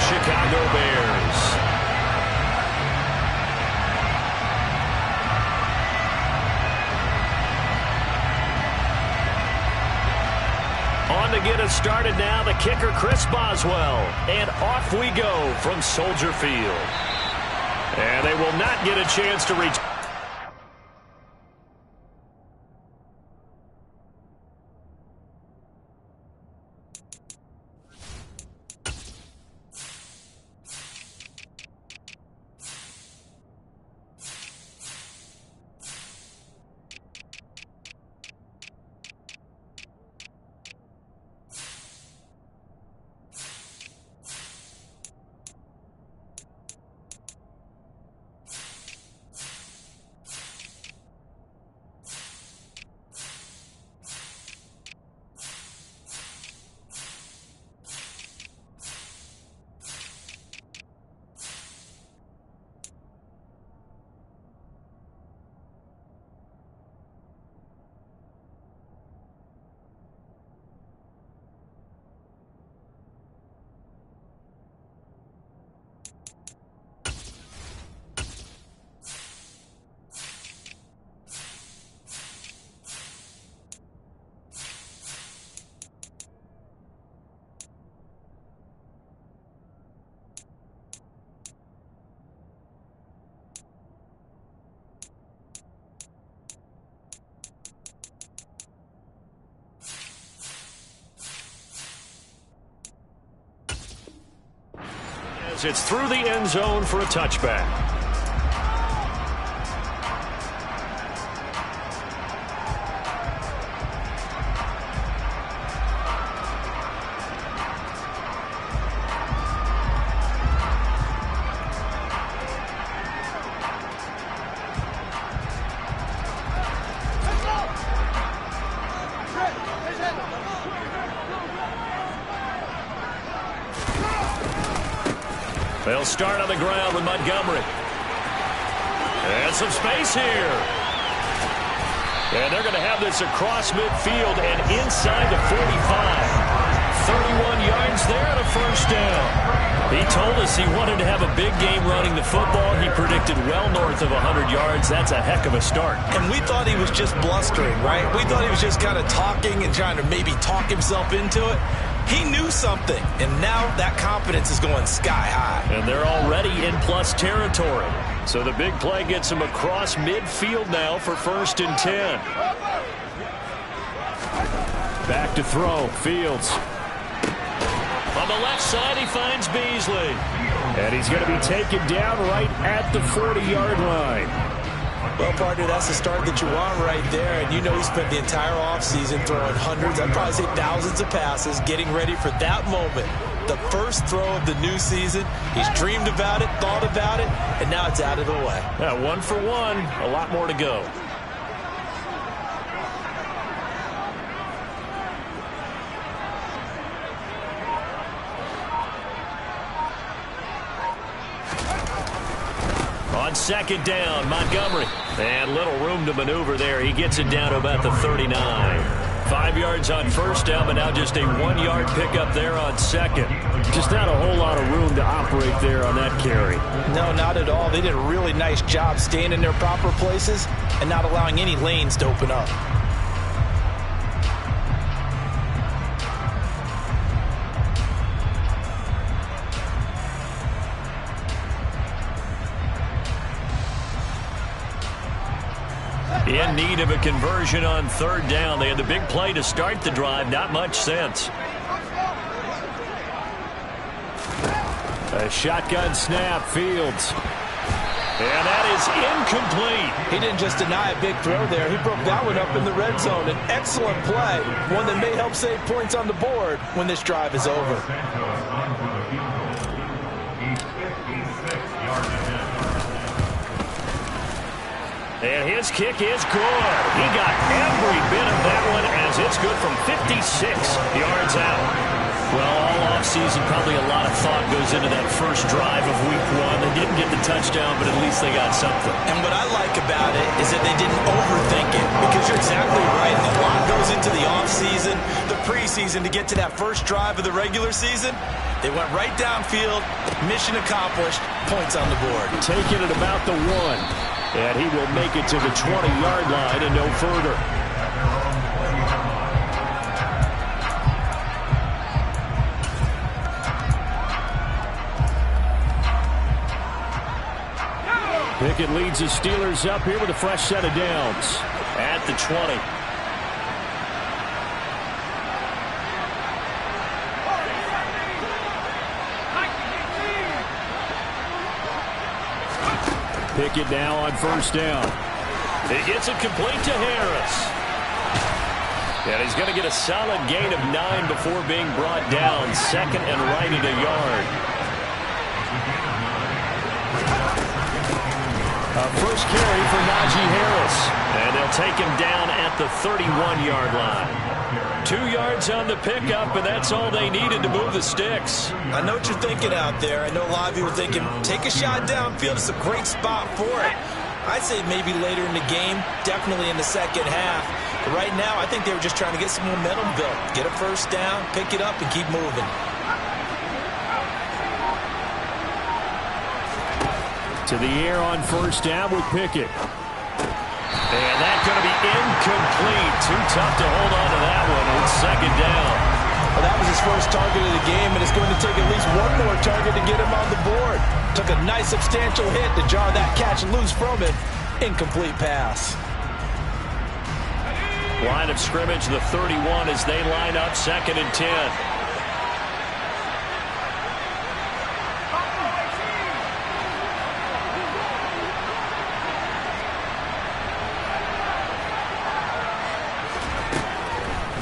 Chicago Bears. On to get us started now, the kicker, Chris Boswell. And off we go from Soldier Field. And they will not get a chance to reach. It's through the end zone for a touchback. They'll start on the ground with Montgomery. And some space here. And they're going to have this across midfield and inside the 45. 31 yards there and a first down. He told us he wanted to have a big game running the football. He predicted well north of 100 yards. That's a heck of a start. And we thought he was just blustering, right? We thought he was just kind of talking and trying to maybe talk himself into it. He knew something, and now that confidence is going sky high. And they're already in plus territory. So the big play gets him across midfield now for 1st and 10. Back to throw, Fields. On the left side, he finds Beasley. And he's going to be taken down right at the 40-yard line. Well, partner, that's the start that you want right there. And you know he spent the entire offseason throwing hundreds, I'd probably say thousands of passes, getting ready for that moment. The first throw of the new season. He's dreamed about it, thought about it, and now it's out of the way. Yeah, 1 for 1, a lot more to go. On 2nd down, Montgomery. And little room to maneuver there. He gets it down to about the 39. 5 yards on 1st down, but now just a 1-yard pickup there on 2nd. Just not a whole lot of room to operate there on that carry. No, not at all. They did a really nice job staying in their proper places and not allowing any lanes to open up. In need of a conversion on 3rd down. They had the big play to start the drive. Not much sense. A shotgun snap, Fields. And that is incomplete. He didn't just deny a big throw there. He broke that one up in the red zone. An excellent play. One that may help save points on the board when this drive is over. And his kick is good. He got every bit of that one as it's good from 56 yards out. Well, all offseason, probably a lot of thought goes into that first drive of week 1. They didn't get the touchdown, but at least they got something. And what I like about it is that they didn't overthink it, because you're exactly right. A lot goes into the offseason. The preseason to get to that first drive of the regular season. They went right downfield, mission accomplished, points on the board. Taking it about the 1. And he will make it to the 20-yard line and no further. Pickett leads the Steelers up here with a fresh set of downs at the 20. Pickett now on first down. He gets it complete to Harris. And he's going to get a solid gain of 9 before being brought down. Second and right at a yard. First carry for Najee Harris. And they'll take him down at the 31-yard line. 2 yards on the pickup, and that's all they needed to move the sticks. I know what you're thinking out there. I know a lot of you are thinking, take a shot downfield. It's a great spot for it. I'd say maybe later in the game, definitely in the second half. But right now, I think they were just trying to get some momentum built. Get a first down, pick it up, and keep moving. To the air on first down with Pickett. And that's going to be incomplete. Too tough to hold on to that one. It's second down. Well, that was his first target of the game, and it's going to take at least one more target to get him on the board. Took a nice substantial hit to jar that catch loose from it. Incomplete pass. Line of scrimmage, the 31 as they line up, second and 10.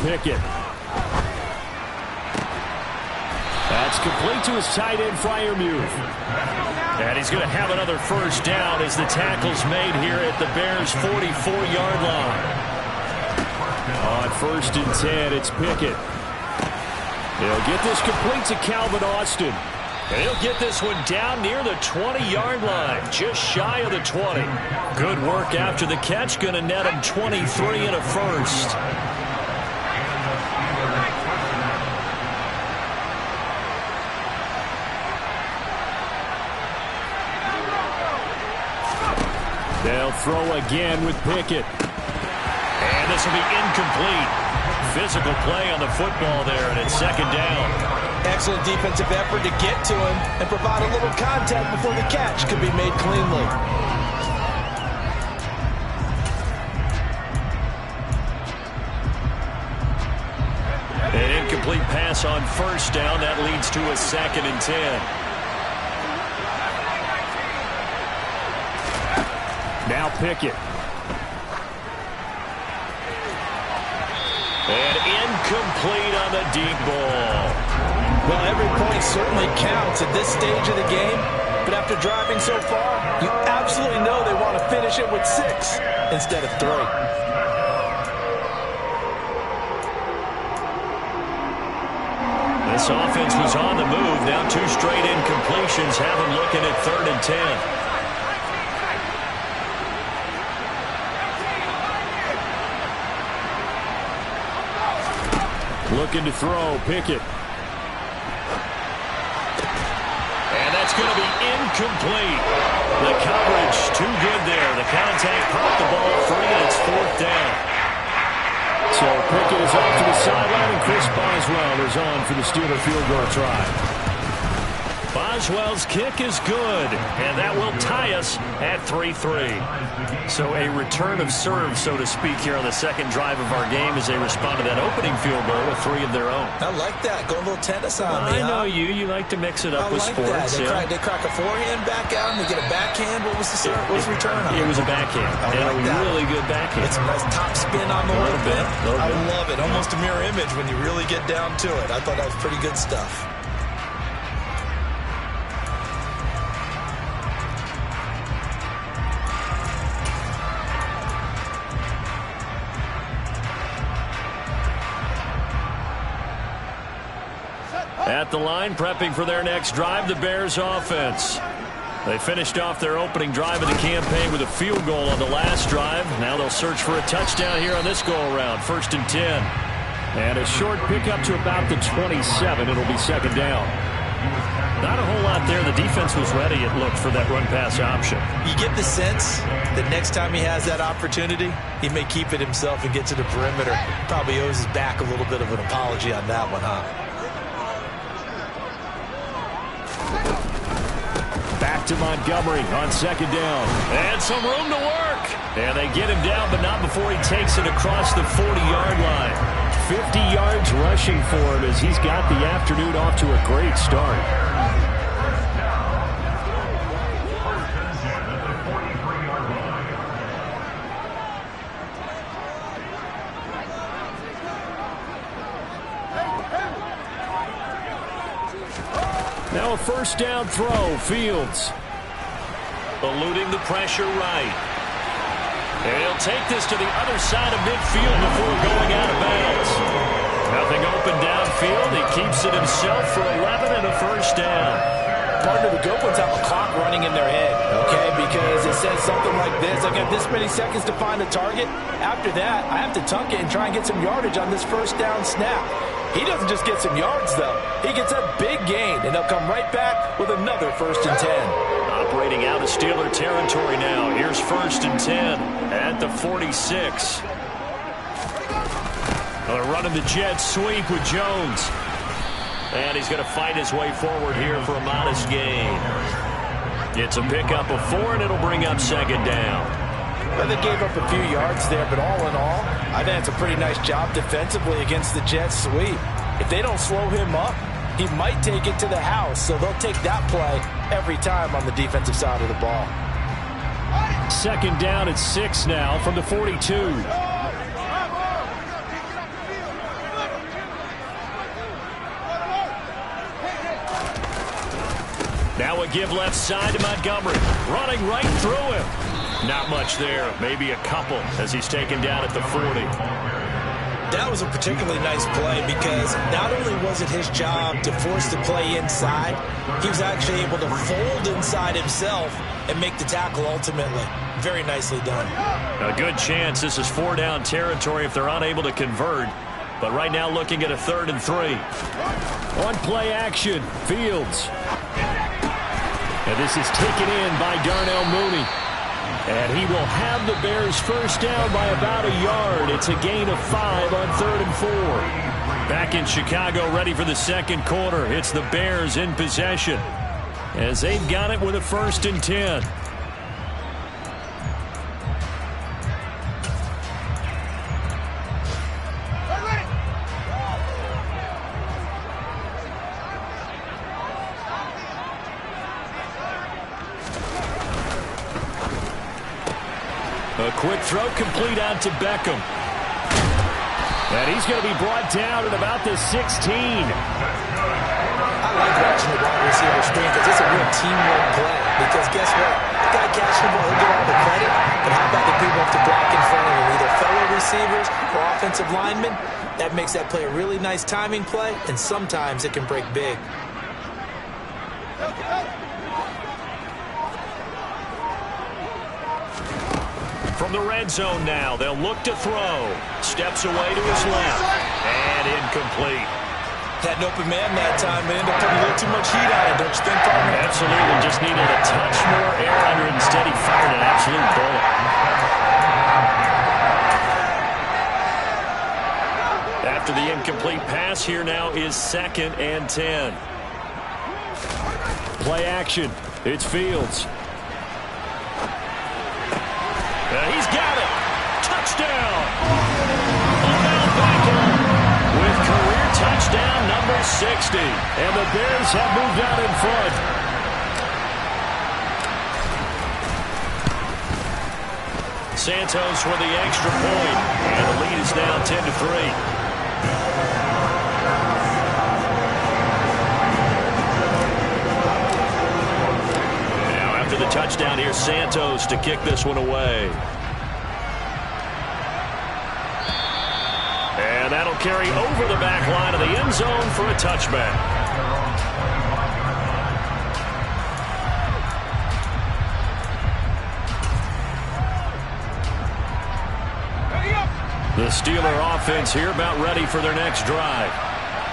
Pickett. That's complete to his tight end, Freiermuth. And he's going to have another first down as the tackle's made here at the Bears' 44-yard line. On first and 10, it's Pickett. He'll get this complete to Calvin Austin. And he'll get this one down near the 20-yard line, just shy of the 20. Good work after the catch, going to net him 23 and a first. They'll throw again with Pickett. And this will be incomplete. Physical play on the football there, and it's second down. Excellent defensive effort to get to him and provide a little contact before the catch could be made cleanly. An incomplete pass on first down. That leads to a second and 10. Now Pickett. And incomplete on the deep ball. Well, every point certainly counts at this stage of the game. But after driving so far, you absolutely know they want to finish it with 6 instead of 3. This offense was on the move. Now 2 straight incompletions have them looking at 3rd and 10. Looking to throw, Pickett. And that's going to be incomplete. The coverage too good there. The contact popped the ball free, and it's 4th down. So Pickett is off to the sideline, and Chris Boswell is on for the Steeler field goal try. Boswell's kick is good, and that will tie us at 3-3. So a return of serve, so to speak, here on the second drive of our game as they respond to that opening field goal with 3 of their own. I like that. Go a little tennis on me. I know you. You like to mix it up with sports. They crack a forehand back out, and they get a backhand. What was the return on? It was a backhand. And a really good backhand. It's a nice top spin on the whole thing. I love it. Almost a mirror image when you really get down to it. I thought that was pretty good stuff. At the line, prepping for their next drive, the Bears offense. They finished off their opening drive of the campaign with a field goal on the last drive. Now they'll search for a touchdown here on this go-around. 1st and 10. And a short pickup to about the 27. It'll be second down. Not a whole lot there. The defense was ready, it looked, for that run-pass option. You get the sense that next time he has that opportunity, he may keep it himself and get to the perimeter. Probably owes his back a little bit of an apology on that one, huh? Back to Montgomery on second down. And some room to work. And they get him down, but not before he takes it across the 40-yard line. 50 yards rushing for him as he's got the afternoon off to a great start. Now a first down throw, Fields. Eluding the pressure right. And he'll take this to the other side of midfield before going out of bounds. Nothing open downfield. He keeps it himself for 11 and a first down. Partner, the good ones have a clock running in their head, okay? Because it says something like this: I got this many seconds to find a target. After that, I have to tuck it and try and get some yardage on this first down snap. He doesn't just get some yards, though. He gets a big gain, and they'll come right back with another 1st and 10. Operating out of Steeler territory now. Here's 1st and 10 at the 46. They're running the jet sweep with Jones. And he's going to fight his way forward here for a modest gain. It's a pickup of 4, and it'll bring up second down. Well, they gave up a few yards there, but all in all, I think it's a pretty nice job defensively against the jet sweep. If they don't slow him up, he might take it to the house, so they'll take that play every time on the defensive side of the ball. Second down at 6 now from the 42. Now a give left side to Montgomery. Running right through him. Not much there. Maybe a couple as he's taken down at the 40. That was a particularly nice play because not only was it his job to force the play inside, he was actually able to fold inside himself and make the tackle ultimately. Very nicely done. A good chance this is 4-down territory if they're unable to convert. But right now looking at a 3rd and 3. On play action, Fields. And this is taken in by Darnell Mooney. And he will have the Bears first down by about a yard. It's a gain of 5 on 3rd and 4. Back in Chicago, ready for the second quarter. It's the Bears in possession as they've got it with a 1st and 10. A quick throw complete out to Beckham. And he's going to be brought down at about the 16. I like watching the wide receiver screen because it's a real teamwork play. Because guess what? The guy catching the ball, he'll get all the credit. But how about the people have to block in front of him? Either fellow receivers or offensive linemen. That makes that play a really nice timing play, and sometimes it can break big. From the red zone now, they'll look to throw. Steps away to his left. And incomplete. Had an open man that time, but ended up putting a little too much heat on it, don't you think, partner? Absolutely. Just needed a touch more air under it. Instead, he fired an absolute bullet. After the incomplete pass, here now is 2nd and 10. Play action. It's Fields. He's got it. Touchdown. With career touchdown number 60. And the Bears have moved out in front. Santos for the extra point. And the lead is now 10-3. The touchdown here, Santos to kick this one away. And that'll carry over the back line of the end zone for a touchback. The Steeler offense here about ready for their next drive.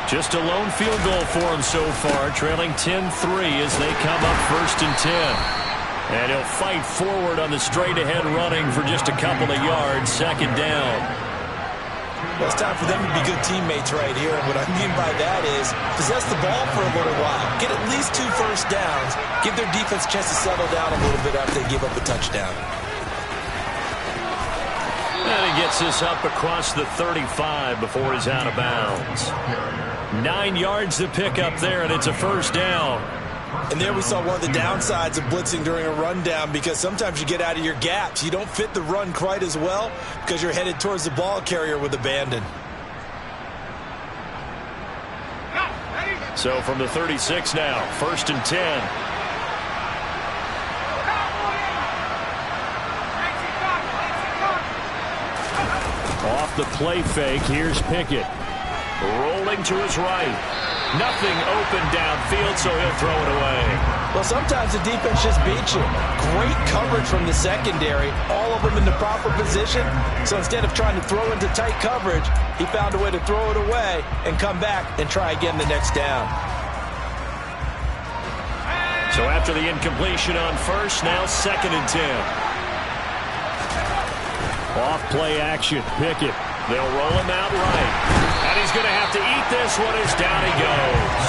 Just a lone field goal for them so far, trailing 10-3 as they come up 1st and 10. And he'll fight forward on the straight-ahead running for just a couple of yards, 2nd down. Well, it's time for them to be good teammates right here. And what I mean by that is possess the ball for a little while. Get at least 2 first downs. Give their defense a chance to settle down a little bit after they give up a touchdown. And he gets this up across the 35 before he's out of bounds. 9 yards to pick up there, and it's a 1st down. And there we saw one of the downsides of blitzing during a rundown, because sometimes you get out of your gaps. You don't fit the run quite as well because you're headed towards the ball carrier with abandon. So from the 36 now, 1st and 10. Off the play fake, here's Pickett. Rolling to his right. Nothing open downfield, so he'll throw it away. Well, sometimes the defense just beats you. Great coverage from the secondary, all of them in the proper position. So instead of trying to throw into tight coverage, he found a way to throw it away and come back and try again the next down. So after the incompletion on 1st, now 2nd and 10. Off play action, Pickett. They'll roll him out right. And he's going to have to eat this one as down he goes.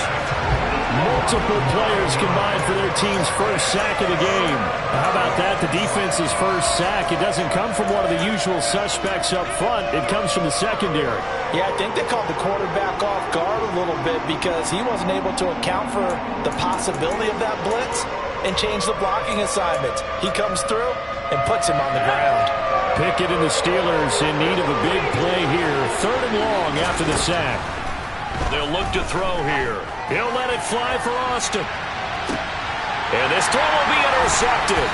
Multiple players combined for their team's 1st sack of the game. How about that? The defense's 1st sack. It doesn't come from one of the usual suspects up front. It comes from the secondary. Yeah, I think they called the quarterback off guard a little bit because he wasn't able to account for the possibility of that blitz and change the blocking assignments. He comes through and puts him on the ground. Pickett and the Steelers in need of a big play here. 3rd and long after the sack. They'll look to throw here. He'll let it fly for Austin. And this throw will be intercepted.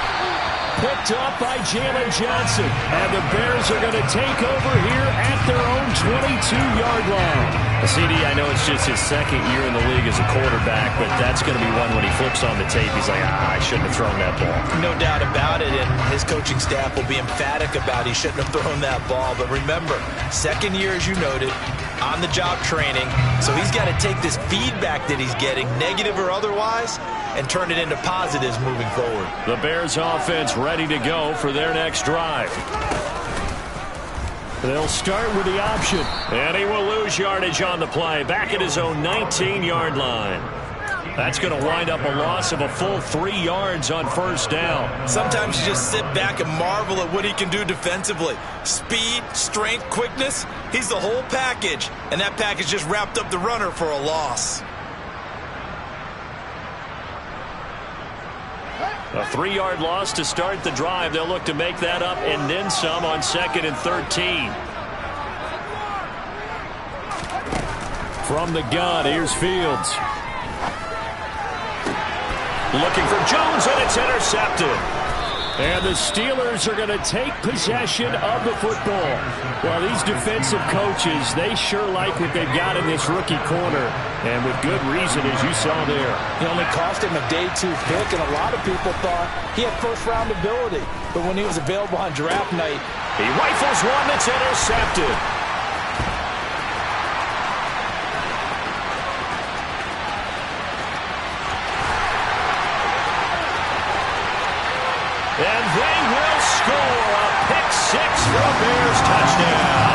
Picked up by Jalen Johnson. And the Bears are going to take over here at their own 22-yard line. CD, I know it's just his 2nd year in the league as a quarterback, but that's going to be one when he flips on the tape. He's like, I shouldn't have thrown that ball. No doubt about it, and his coaching staff will be emphatic about he shouldn't have thrown that ball. But remember, 2nd year, as you noted, on-the-job training. So he's got to take this feedback that he's getting, negative or otherwise, and turn it into positives moving forward. The Bears offense ready to go for their next drive. They'll start with the option. And he will lose yardage on the play. Back at his own 19-yard line. That's going to wind up a loss of a full 3 yards on 1st down. Sometimes you just sit back and marvel at what he can do defensively. Speed, strength, quickness. He's the whole package. And that package just wrapped up the runner for a loss. A 3-yard loss to start the drive. They'll look to make that up and then some on 2nd and 13. From the gun, here's Fields. Looking for Jones, and it's intercepted. And the Steelers are going to take possession of the football. Well, these defensive coaches, they sure like what they've got in this rookie corner. And with good reason, as you saw there. He only cost him a day 2 pick, and a lot of people thought he had 1st-round ability. But when he was available on draft night, he rifles one that's intercepted. And they will score a pick-6 for a Bears touchdown.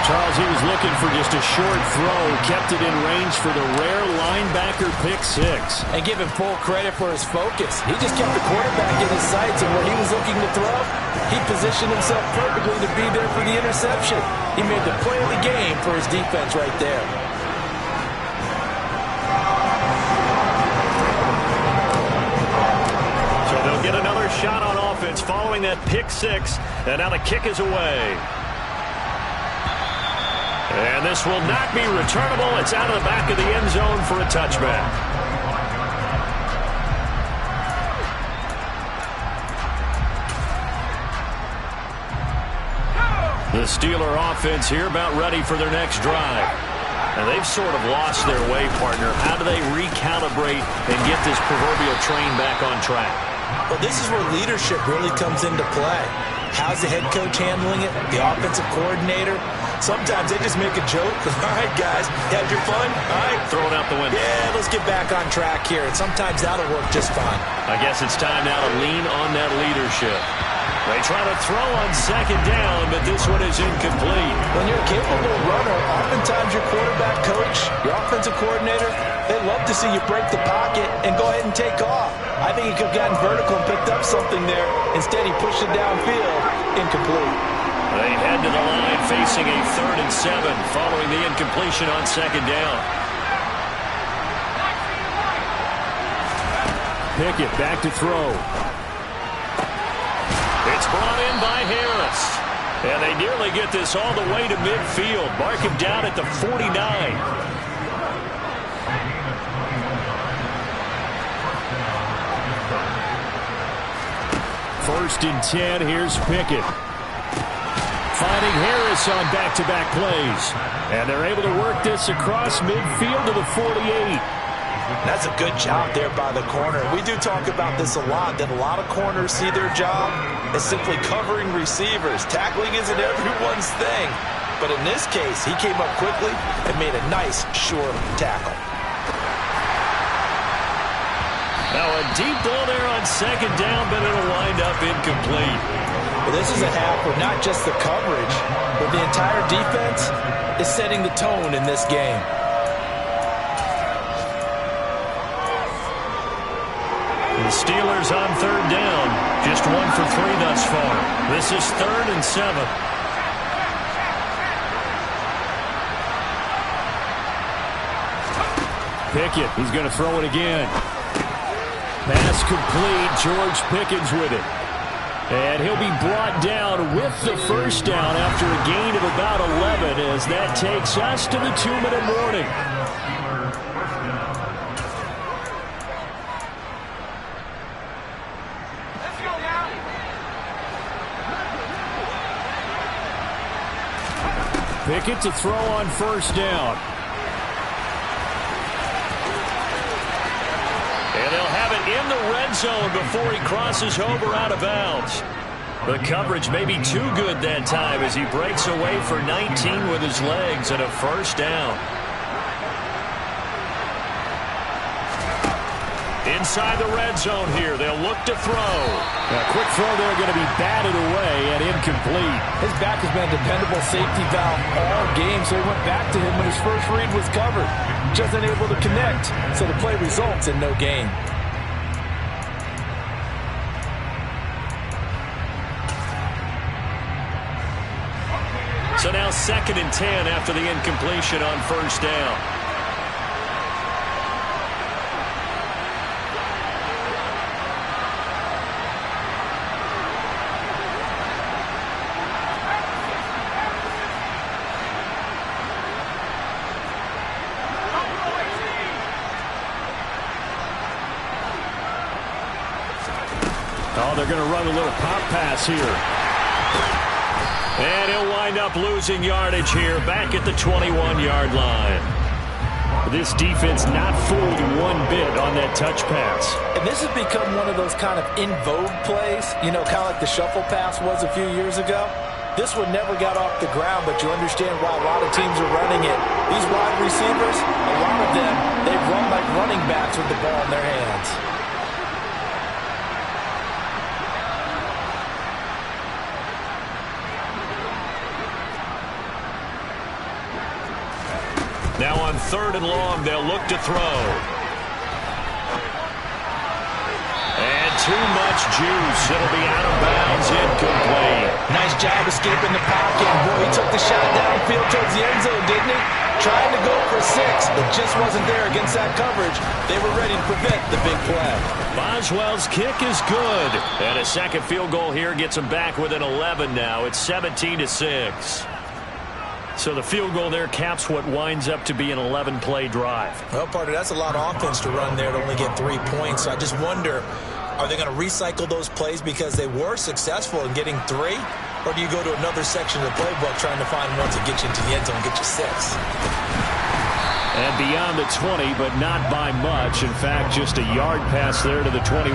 Charles, he was looking for just a short throw, kept it in range for the rare linebacker pick-6. And give him full credit for his focus. He just kept the quarterback in his sights, and when he was looking to throw, he positioned himself perfectly to be there for the interception. He made the play of the game for his defense right there. So they'll get another shot on offense following that pick-6, and now the kick is away. And this will not be returnable. It's out of the back of the end zone for a touchback. The Steeler offense here about ready for their next drive. And they've sort of lost their way, partner. How do they recalibrate and get this proverbial train back on track? Well, this is where leadership really comes into play. How's the head coach handling it? The offensive coordinator? Sometimes they just make a joke. All right, guys, had your fun? All right. Throw it out the window. Yeah, let's get back on track here. And sometimes that'll work just fine. I guess it's time now to lean on that leadership. They try to throw on second down, but this one is incomplete. When you're a capable runner, oftentimes your quarterback coach, your offensive coordinator, they love to see you break the pocket and go ahead and take off. I think he could have gotten vertical and picked up something there. Instead, he pushed it downfield. Incomplete. They head to the line facing a 3rd and 7 following the incompletion on second down. Pickett back to throw. It's brought in by Harris. And they nearly get this all the way to midfield. Mark him down at the 49. First and 10, here's Pickett. Finding Harris on back-to-back plays. And they're able to work this across midfield to the 48. That's a good job there by the corner. We do talk about this a lot, that a lot of corners see their job as simply covering receivers. Tackling isn't everyone's thing. But in this case, he came up quickly and made a nice, sure tackle. Now a deep ball there on second down, but it'll wind up incomplete. Well, this is a half where not just the coverage, but the entire defense is setting the tone in this game. The Steelers on 3rd down. Just 1 for 3 thus far. This is 3rd and 7. Pickett, he's going to throw it again. Pass complete. George Pickens with it. And he'll be brought down with the first down after a gain of about 11 as that takes us to the 2-minute warning. Pickett to throw on first down. And they'll have it in the red zone before he crosses over out of bounds. The coverage may be too good that time as he breaks away for 19 with his legs and a first down. Inside the red zone here, they'll look to throw. A quick throw there going to be batted away and incomplete. His back has been a dependable safety valve all game, so he went back to him when his first read was covered. Just unable to connect, so the play results in no gain. So now 2nd and 10 after the incompletion on first down. Oh, they're going to run a little pop pass here. And he'll wind up losing yardage here back at the 21-yard line. This defense not fooled one bit on that touch pass. And this has become one of those kind of in vogue plays, you know, kind of like the shuffle pass was a few years ago. This one never got off the ground, but you understand why a lot of teams are running it. These wide receivers, a lot of them, they run like running backs with the ball in their hands. Now on 3rd and long, they'll look to throw. And too much juice. It'll be out of bounds, incomplete. Nice job escaping the pocket. Boy, he took the shot downfield towards the end zone, didn't he? Trying to go for 6, but just wasn't there against that coverage. They were ready to prevent the big play. Boswell's kick is good. And a second field goal here gets him back within 11 now. It's 17-6. So the field goal there caps what winds up to be an 11-play drive. Well, partner, that's a lot of offense to run there to only get 3 points. So I just wonder, are they going to recycle those plays because they were successful in getting 3? Or do you go to another section of the playbook trying to find ones that get you into the end zone and get you 6? And beyond the 20, but not by much. In fact, just a yard pass there to the 21.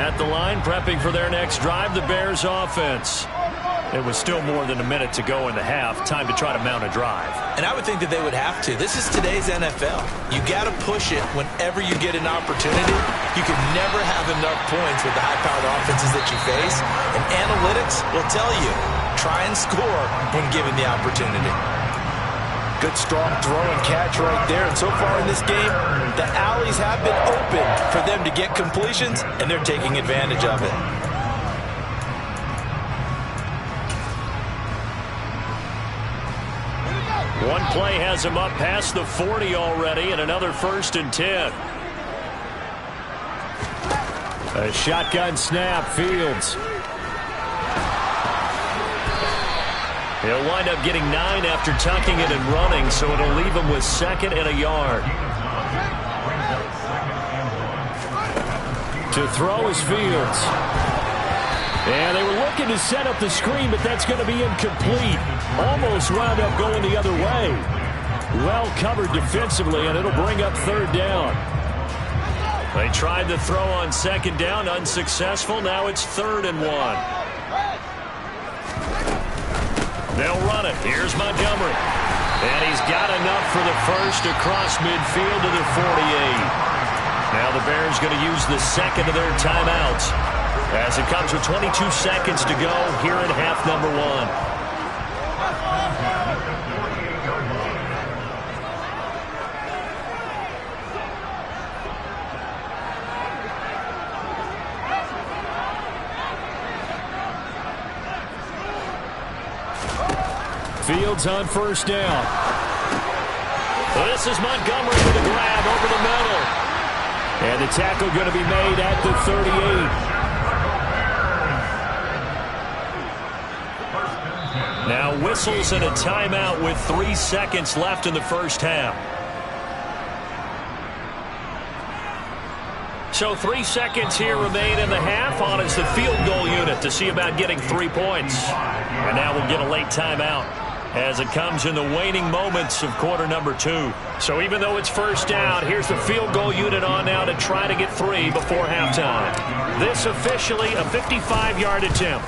At the line, prepping for their next drive, the Bears offense. It was still more than a minute to go in the half. Time to try to mount a drive. And I would think that they would have to. This is today's NFL. You got to push it whenever you get an opportunity. You can never have enough points with the high-powered offenses that you face. And analytics will tell you, try and score when given the opportunity. Good, strong throw and catch right there. And so far in this game, the alleys have been open for them to get completions, and they're taking advantage of it. One play has him up past the 40 already, and another 1st and 10. A shotgun snap, Fields. He'll wind up getting 9 after tucking it and running, so it'll leave him with 2nd and a yard. To throw is Fields. And they were looking to set up the screen, but that's going to be incomplete. Almost wound up going the other way. Well covered defensively, and it'll bring up 3rd down. They tried the throw on 2nd down, unsuccessful. Now it's 3rd and 1. They'll run it. Here's Montgomery. And he's got enough for the first across midfield to the 48. Now the Bears going to use the 2nd of their timeouts as it comes with 22 seconds to go here in half number 1. Fields on 1st down. This is Montgomery with a grab over the middle. And the tackle going to be made at the 38. Now whistles and a timeout with 3 seconds left in the first half. So 3 seconds here remain in the half. On is the field goal unit to see about getting 3 points. And now we'll get a late timeout as it comes in the waning moments of quarter number 2. So even though it's 1st down, here's the field goal unit on now to try to get 3 before halftime. This officially a 55-yard attempt.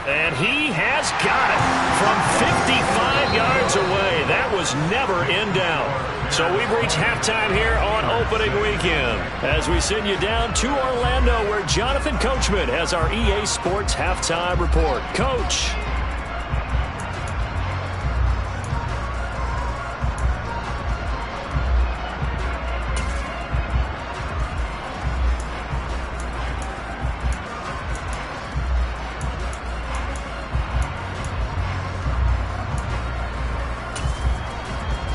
And he has got it from 55 yards away. That was never in doubt. So we've reached halftime here on opening weekend as we send you down to Orlando where Jonathan Coachman has our EA Sports halftime report. Coach.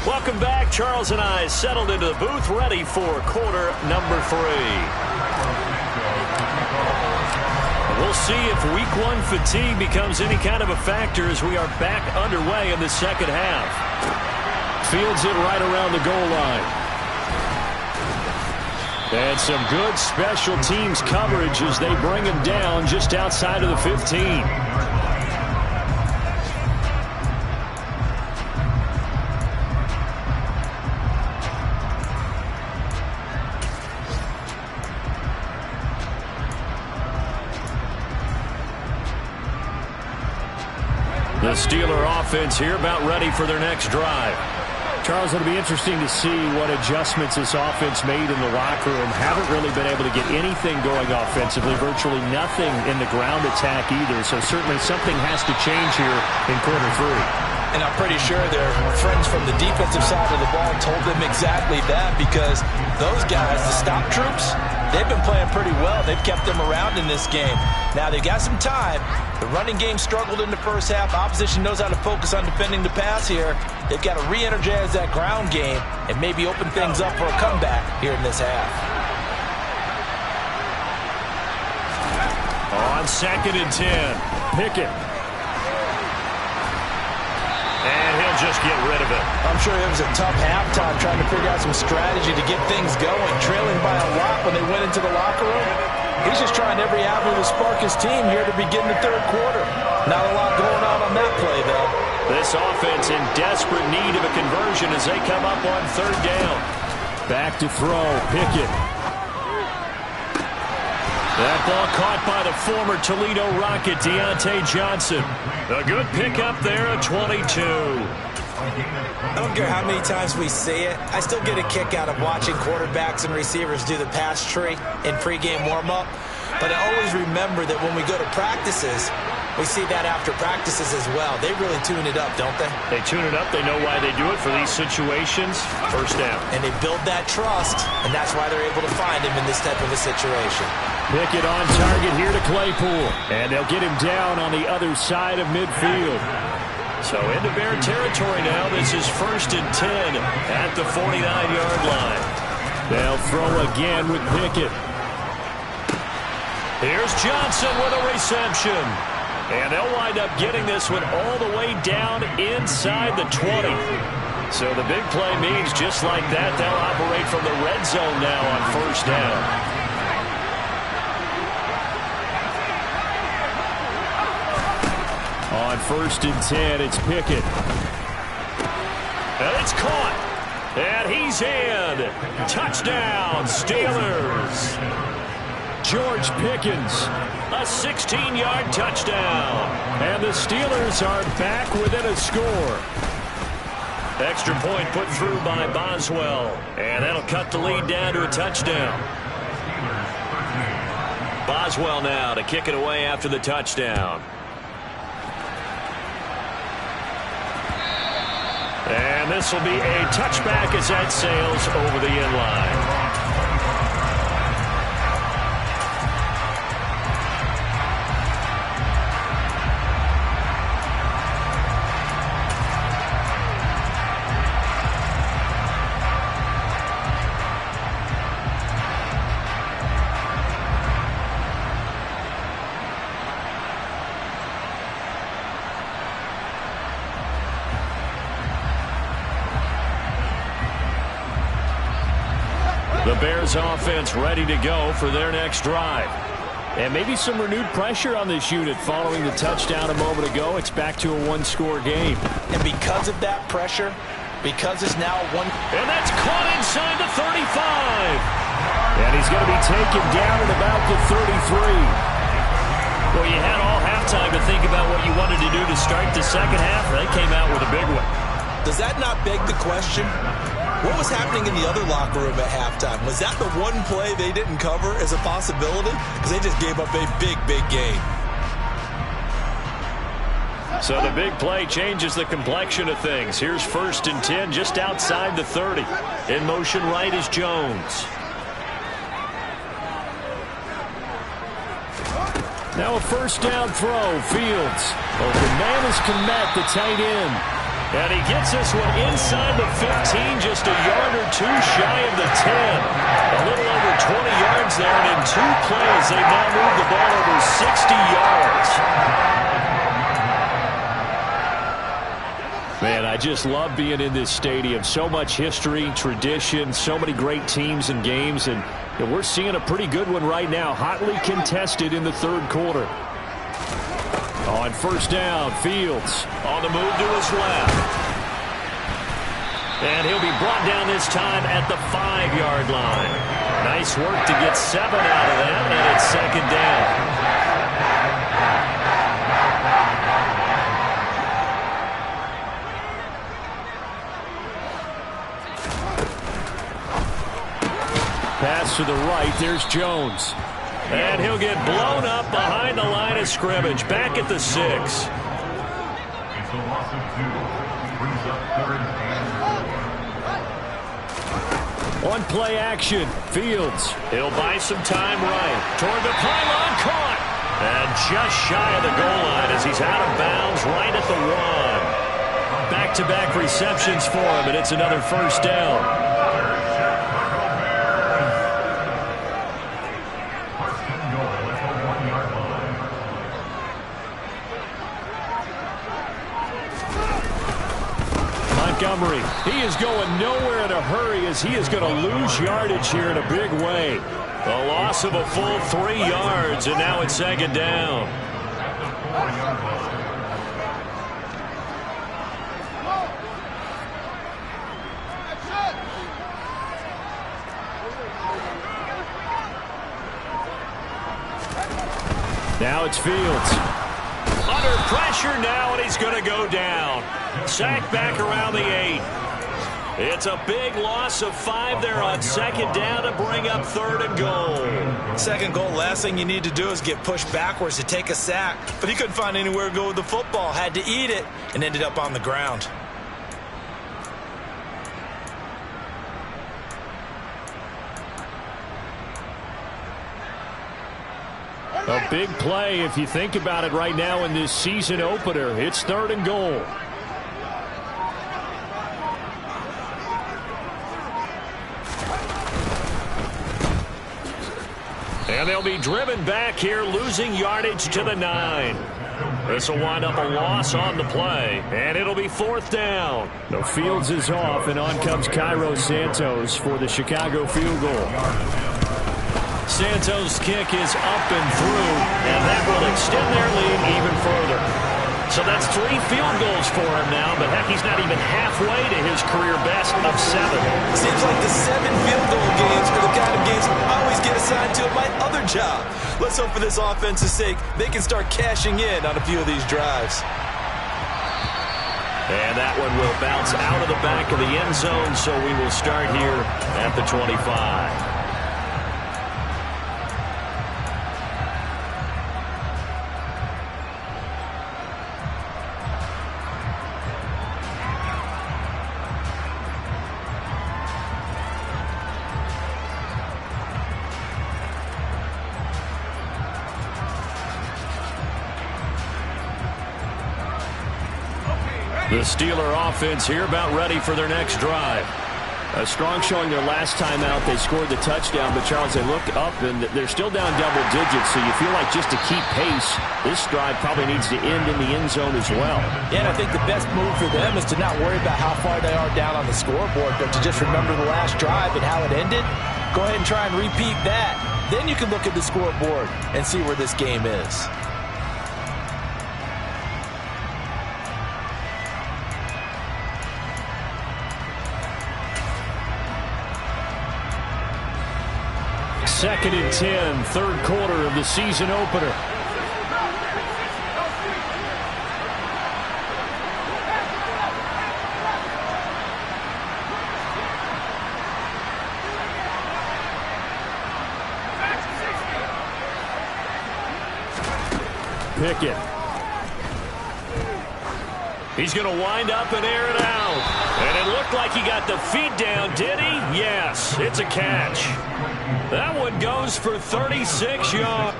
Welcome back. Charles and I settled into the booth, ready for quarter number 3. We'll see if week 1 fatigue becomes any kind of a factor as we are back underway in the second half. Fields it right around the goal line. And some good special teams coverage as they bring him down just outside of the 15. The Steeler offense here about ready for their next drive. Charles, it'll be interesting to see what adjustments this offense made in the locker room. Haven't really been able to get anything going offensively, virtually nothing in the ground attack either. So certainly something has to change here in quarter 3. And I'm pretty sure their friends from the defensive side of the ball told them exactly that, because those guys, the stop troops, they've been playing pretty well. They've kept them around in this game. Now they've got some time. The running game struggled in the first half. Opposition knows how to focus on defending the pass here. They've got to re-energize that ground game and maybe open things up for a comeback here in this half. On 2nd and 10, Pickett. And he'll just get rid of it. I'm sure it was a tough halftime trying to figure out some strategy to get things going. Trailing by a lot when they went into the locker room. He's just trying every avenue to spark his team here to begin the third quarter. Not a lot going on that play, though. This offense in desperate need of a conversion as they come up on 3rd down. Back to throw, Pickett. That ball caught by the former Toledo Rocket, Deontay Johnson. A good pickup there at 22. I don't care how many times we see it. I still get a kick out of watching quarterbacks and receivers do the pass tree in pregame warm-up. But I always remember that when we go to practices, we see that after practices as well. They really tune it up, don't they? They tune it up. They know why they do it for these situations. First down. And they build that trust, and that's why they're able to find him in this type of a situation. Pickett on target here to Claypool. And they'll get him down on the other side of midfield. So into Bear territory now. This is 1st and 10 at the 49-yard line. They'll throw again with Pickett. Here's Johnson with a reception. And they'll wind up getting this one all the way down inside the 20. So the big play means just like that, they'll operate from the red zone now on 1st down. On 1st and 10, it's Pickett. And it's caught. And he's in. Touchdown, Steelers. George Pickens, a 16-yard touchdown. And the Steelers are back within a score. Extra point put through by Boswell. And that'll cut the lead down to a touchdown. Boswell now to kick it away after the touchdown. And this will be a touchback as that sails over the end line. The Bears offense ready to go for their next drive. And maybe some renewed pressure on this unit following the touchdown a moment ago. It's back to a one-score game. And because of that pressure, because it's now one... And that's caught inside the 35. And he's going to be taken down at about the 33. Well, you had all halftime to think about what you wanted to do to start the second half. They came out with a big one. Does that not beg the question? What was happening in the other locker room at halftime? Was that the one play they didn't cover as a possibility? Because they just gave up a big, big game. So the big play changes the complexion of things. Here's 1st and 10 just outside the 30. In motion right is Jones. Now a 1st down throw. Fields. Open man is Kmet, the tight end. And he gets this one inside the 15, just a yard or two shy of the 10. A little over 20 yards there, and in 2 plays, they've now moved the ball over 60 yards. Man, I just love being in this stadium. So much history, tradition, so many great teams and games, and we're seeing a pretty good one right now, hotly contested in the 3rd quarter. On 1st down, Fields on the move to his left. And he'll be brought down this time at the 5-yard line. Nice work to get 7 out of that, and it's 2nd down. Pass to the right, there's Jones. And he'll get blown up behind the line of scrimmage. Back at the 6. On play action, Fields. He'll buy some time right. Toward the pylon, caught. And just shy of the goal line as he's out of bounds right at the 1. Back-to-back receptions for him, and it's another 1st down. Montgomery, he is going nowhere in a hurry as he is going to lose yardage here in a big way. A loss of a full 3 yards, and now it's 2nd down. it's Fields. Under pressure now, and he's going to go down. Sacked back around the 8. It's a big loss of 5 there on second down to bring up 3rd and goal. Second goal, last thing you need to do is get pushed backwards to take a sack. But he couldn't find anywhere to go with the football, had to eat it, and ended up on the ground. A big play if you think about it right now in this season opener. It's 3rd and goal. And they'll be driven back here, losing yardage to the 9. This will wind up a loss on the play, and it'll be 4th down. The Fields is off, and on comes Cairo Santos for the Chicago field goal. Santos' kick is up and through, and that will extend their lead even further. So that's 3 field goals for him now, but heck, he's not even halfway to his career best of 7. Seems like the 7 field goal games are the kind of games I always get assigned to at my other job. Let's hope for this offense's sake they can start cashing in on a few of these drives. And that one will bounce out of the back of the end zone, so we will start here at the 25. The Steeler offense here about ready for their next drive. A strong showing their last time out. They scored the touchdown, but Charles, they look up and they're still down double digits, so you feel like just to keep pace, this drive probably needs to end in the end zone as well. Yeah, and I think the best move for them is to not worry about how far they are down on the scoreboard, but to just remember the last drive and how it ended. Go ahead and try and repeat that. Then you can look at the scoreboard and see where this game is. Second and 10, 3rd quarter of the season opener. Pickett. He's going to wind up and air it out. And it looked like he got the feet down, did he? Yes, it's a catch. That one goes for 36 yards.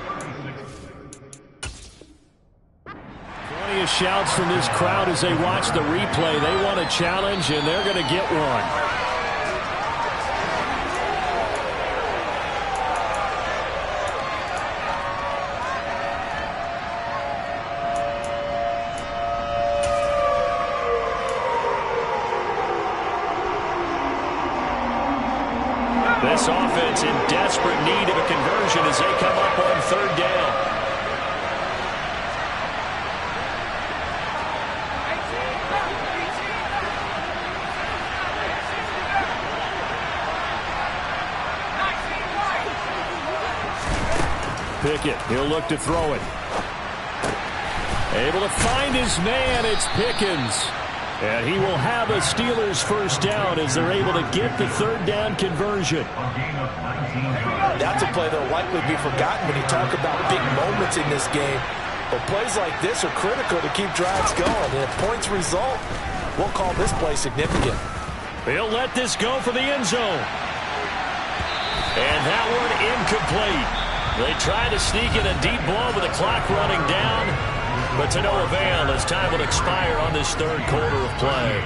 Plenty of shouts from this crowd as they watch the replay. They want a challenge, and they're going to get one. This offense in desperate need of a conversion as they come up on 3rd down. Pickett, he'll look to throw it. Able to find his man, it's Pickens. And he will have a Steelers first down as they're able to get the 3rd down conversion. That's a play that will likely be forgotten when you talk about big moments in this game. But plays like this are critical to keep drives going. And if points result, we'll call this play significant. He'll let this go for the end zone. And that one incomplete. They try to sneak in a deep ball with the clock running down. But to no avail as time will expire on this 3rd quarter of play.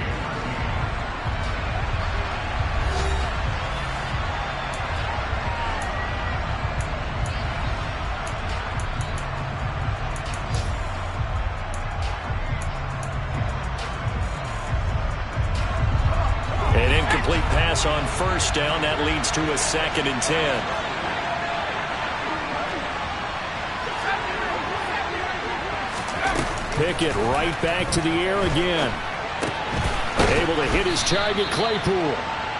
An incomplete pass on 1st down. That leads to a 2nd and 10. Pickett right back to the air again. Able to hit his target, Claypool.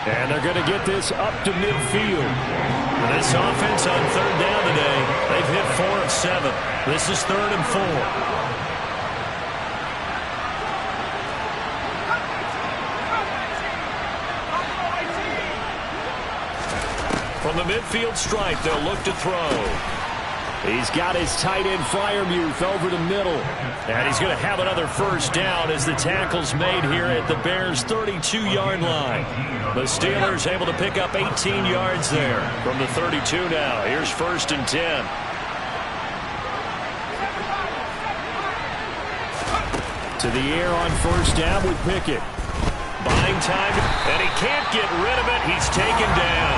And they're going to get this up to midfield. This offense on third down today, they've hit 4 of 7. This is 3rd and 4. From the midfield stripe, they'll look to throw. He's got his tight end Freiermuth over the middle. And he's going to have another first down as the tackle's made here at the Bears' 32-yard line. The Steelers able to pick up 18 yards there from the 32 now. Here's 1st and 10. To the air on first down with Pickett. Buying time, and he can't get rid of it. He's taken down.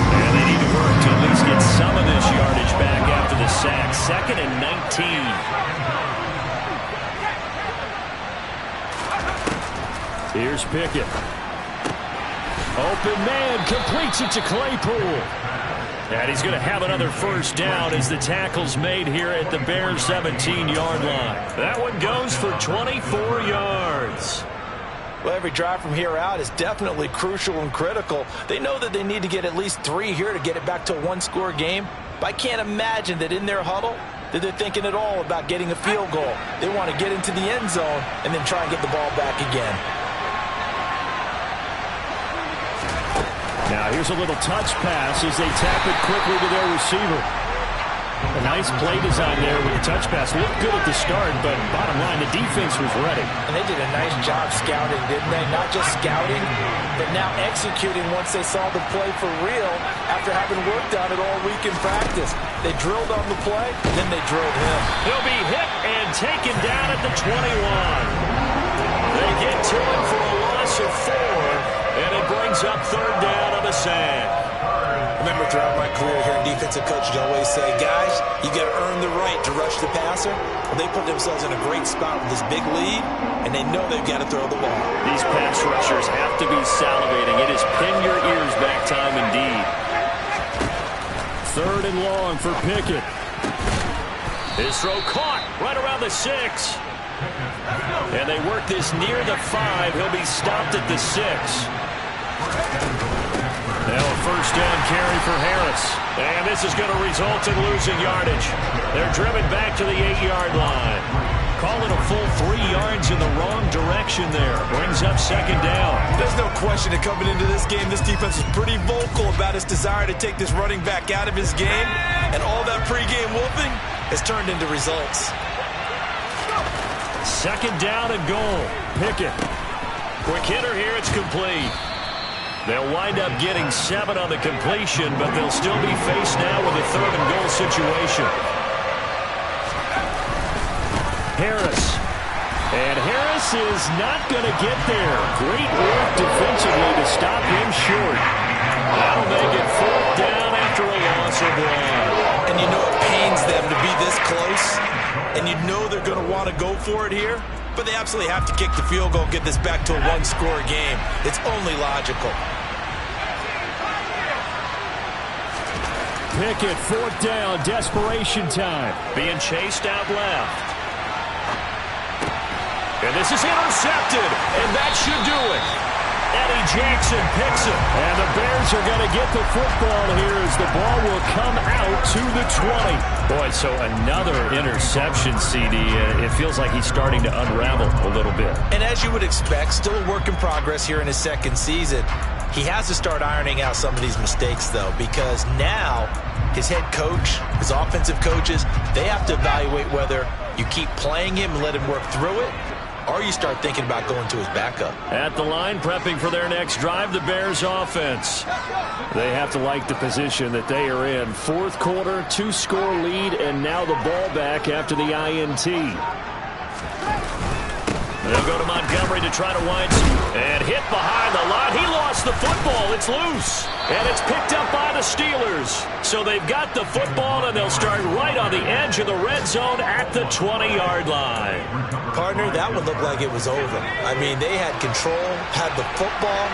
And they need to work to at least get some of this yardage back after the sack. 2nd and 19. Here's Pickett. Open man, completes it to Claypool. And he's going to have another first down as the tackle's made here at the Bears' 17-yard line. That one goes for 24 yards. Well, every drive from here out is definitely crucial and critical. They know that they need to get at least 3 here to get it back to a one-score game. But I can't imagine that in their huddle that they're thinking at all about getting a field goal. They want to get into the end zone and then try and get the ball back again. Now here's a little touch pass as they tap it quickly to their receiver. A nice play design there with the touch pass. Looked good at the start, but bottom line, the defense was ready. And they did a nice job scouting, didn't they? Not just scouting, but now executing once they saw the play for real after having worked on it all week in practice. They drilled on the play, and then they drilled him. He'll be hit and taken down at the 21. They get to him for a loss of 4, and it brings up 3rd down on the sack. Remember, throughout my career here in defensive coaching, I always say, guys, you got to earn the right to rush the passer. Well, they put themselves in a great spot with this big lead, and they know they've got to throw the ball. These pass rushers have to be salivating. It is pin your ears back time indeed. 3rd and long for Pickett. His throw caught right around the 6. And they work this near the 5. He'll be stopped at the 6. Now a first down carry for Harris. And this is going to result in losing yardage. They're driven back to the 8-yard line. Call it a full 3 yards in the wrong direction there. Brings up 2nd down. There's no question that coming into this game, this defense was pretty vocal about its desire to take this running back out of his game. And all that pregame wolfing has turned into results. 2nd down and goal. Pickett. Quick hitter here. It's complete. They'll wind up getting 7 on the completion, but they'll still be faced now with a 3rd and goal situation. Harris. And Harris is not going to get there. Great work defensively to stop him short. That'll make it 4th down after a loss of 1. And you know it pains them to be this close, and you know they're going to want to go for it here, but they absolutely have to kick the field goal and get this back to a one-score game. It's only logical. Pickett, 4th down, desperation time. Being chased out left. And this is intercepted, and that should do it. Eddie Jackson picks it. And the Bears are going to get the football here as the ball will come out to the 20. Boy, so another interception, CD. It feels like he's starting to unravel a little bit. And as you would expect, still a work in progress here in his 2nd season. He has to start ironing out some of these mistakes, though, because now his head coach, his offensive coaches, they have to evaluate whether you keep playing him and let him work through it, or you start thinking about going to his backup. At the line, prepping for their next drive, the Bears offense. They have to like the position that they are in. 4th quarter, 2-score lead, and now the ball back after the INT. They'll go to Montgomery to try to wind and hit behind the line. He lost the football. It's loose. And it's picked up by the Steelers. So they've got the football, and they'll start right on the edge of the red zone at the 20-yard line. Partner, that one looked like it was over. I mean, they had control, had the football,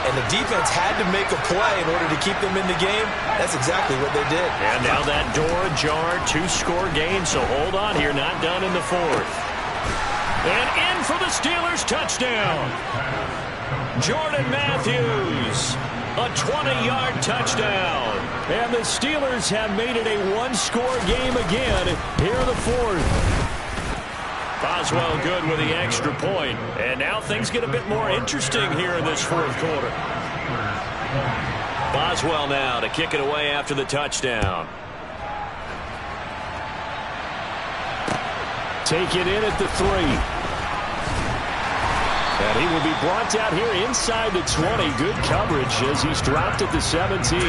and the defense had to make a play in order to keep them in the game. That's exactly what they did. And now that door ajar, 2-score game, so hold on here, not done in the 4th. And in for the Steelers touchdown. Jordan Matthews, a 20-yard touchdown. And the Steelers have made it a one-score game again here in the fourth. Boswell good with the extra point. And now things get a bit more interesting here in this fourth quarter. Boswell now to kick it away after the touchdown. Take it in at the 3. And he will be brought out here inside the 20. Good coverage as he's dropped at the 17.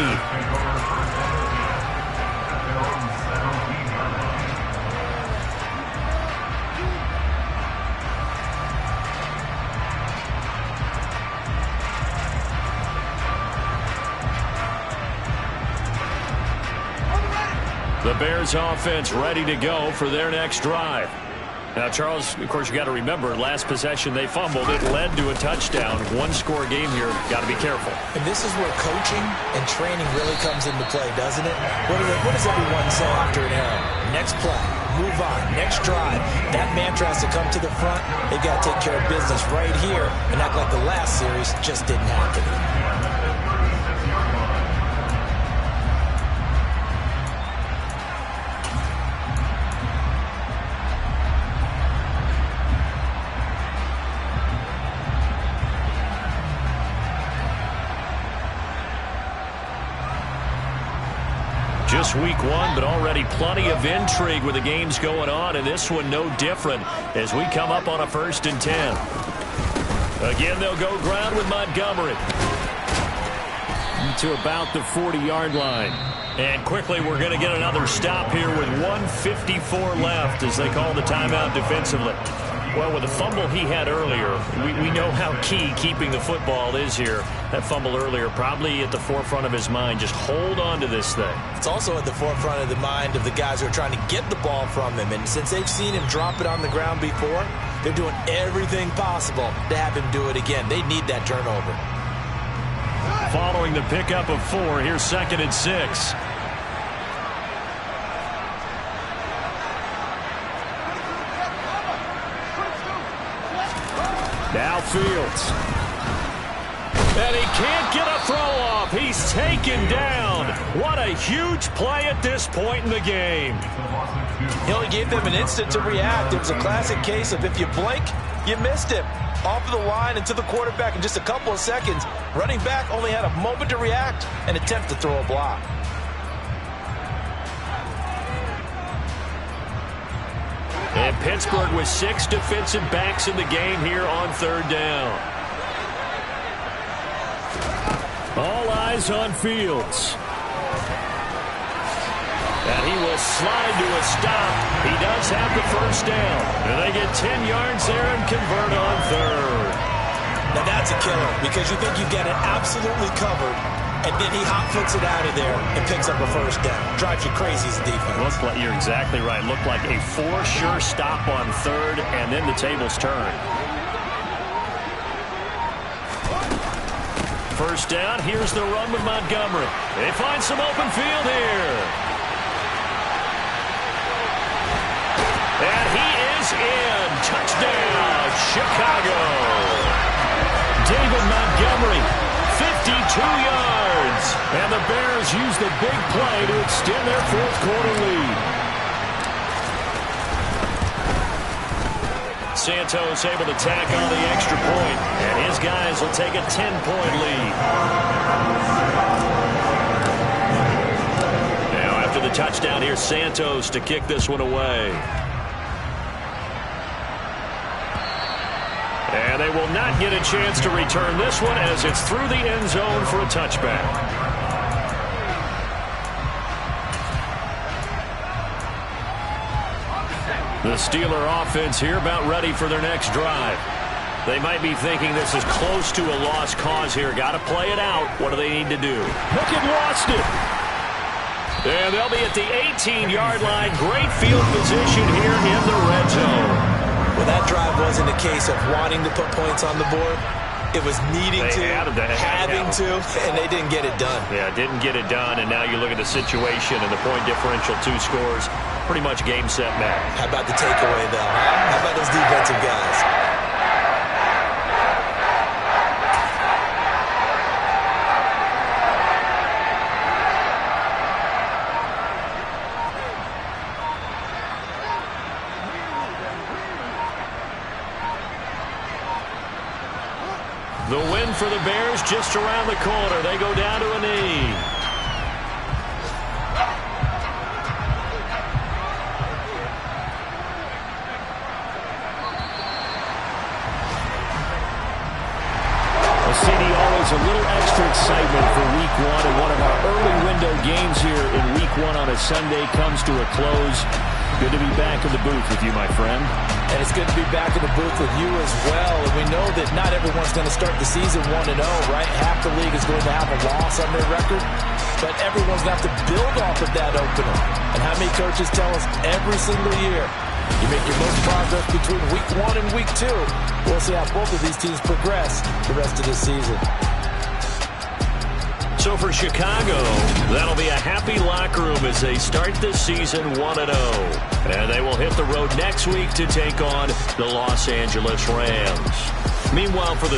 The Bears offense ready to go for their next drive. Now, Charles, of course, you got to remember, last possession they fumbled. It led to a touchdown. One-score game here. Got to be careful. And this is where coaching and training really comes into play, doesn't it? What does everyone say after an error? Next play, move on, next drive. That mantra has to come to the front. They've got to take care of business right here and act like the last series just didn't happen. Just week one, but already plenty of intrigue with the games going on, and this one no different as we come up on a 1st and 10. Again, they'll go ground with Montgomery to about the 40-yard line. And quickly, we're going to get another stop here with 1:54 left as they call the timeout defensively. Well, with the fumble he had earlier, we know how key keeping the football is here. That fumble earlier probably at the forefront of his mind. Just hold on to this thing. It's also at the forefront of the mind of the guys who are trying to get the ball from him. And since they've seen him drop it on the ground before, they're doing everything possible to have him do it again. They need that turnover. Following the pickup of 4, here's 2nd and 6. Now Fields. And he can't get a throw off. He's taken down. What a huge play at this point in the game. He only gave them an instant to react. It was a classic case of if you blink, you missed him. Off of the line and to the quarterback in just a couple of seconds. Running back only had a moment to react and attempt to throw a block. And Pittsburgh with 6 defensive backs in the game here on 3rd down. All eyes on Fields. And he will slide to a stop. He does have the 1st down. And they get 10 yards there and convert on 3rd. Now that's a killer because you think you've got it absolutely covered, and then he hot-foots it out of there and picks up a 1st down. Drives you crazy as a defense. You're exactly right. Looked like a for-sure stop on 3rd, and then the tables turn. 1st down. Here's the run with Montgomery. They find some open field here. And he is in. Touchdown, Chicago. David Montgomery, 52 yards. And the Bears use the big play to extend their 4th quarter lead. Santos able to tack on the extra point, and his guys will take a 10-point lead. Now after the touchdown, here's Santos to kick this one away. And they will not get a chance to return this one as it's through the end zone for a touchback. The Steeler offense here about ready for their next drive. They might be thinking this is close to a lost cause here. Got to play it out. What do they need to do? Look at lost it. And they'll be at the 18-yard line. Great field position here in the red zone. Well, that drive wasn't a case of wanting to put points on the board. It was needing to, having to, and they didn't get it done. Yeah, didn't get it done, and now you look at the situation and the point differential, 2 scores, pretty much game, set, match. How about the takeaway, though? How about those defensive guys? The win for the Bears just around the corner. They go down to a knee. CD, always a little extra excitement for Week 1, and one of our early window games here in Week 1 on a Sunday comes to a close. Good to be back in the booth with you, my friend. And it's good to be back in the booth with you as well. And we know that not everyone's going to start the season 1-0, right? Half the league is going to have a loss on their record. But everyone's going to have to build off of that opener. And how many coaches tell us every single year, you make your most progress between Week 1 and Week 2. We'll see how both of these teams progress the rest of this season. So for Chicago, that'll be a happy locker room as they start this season 1-0. And they will hit the road next week to take on the Los Angeles Rams. Meanwhile, for the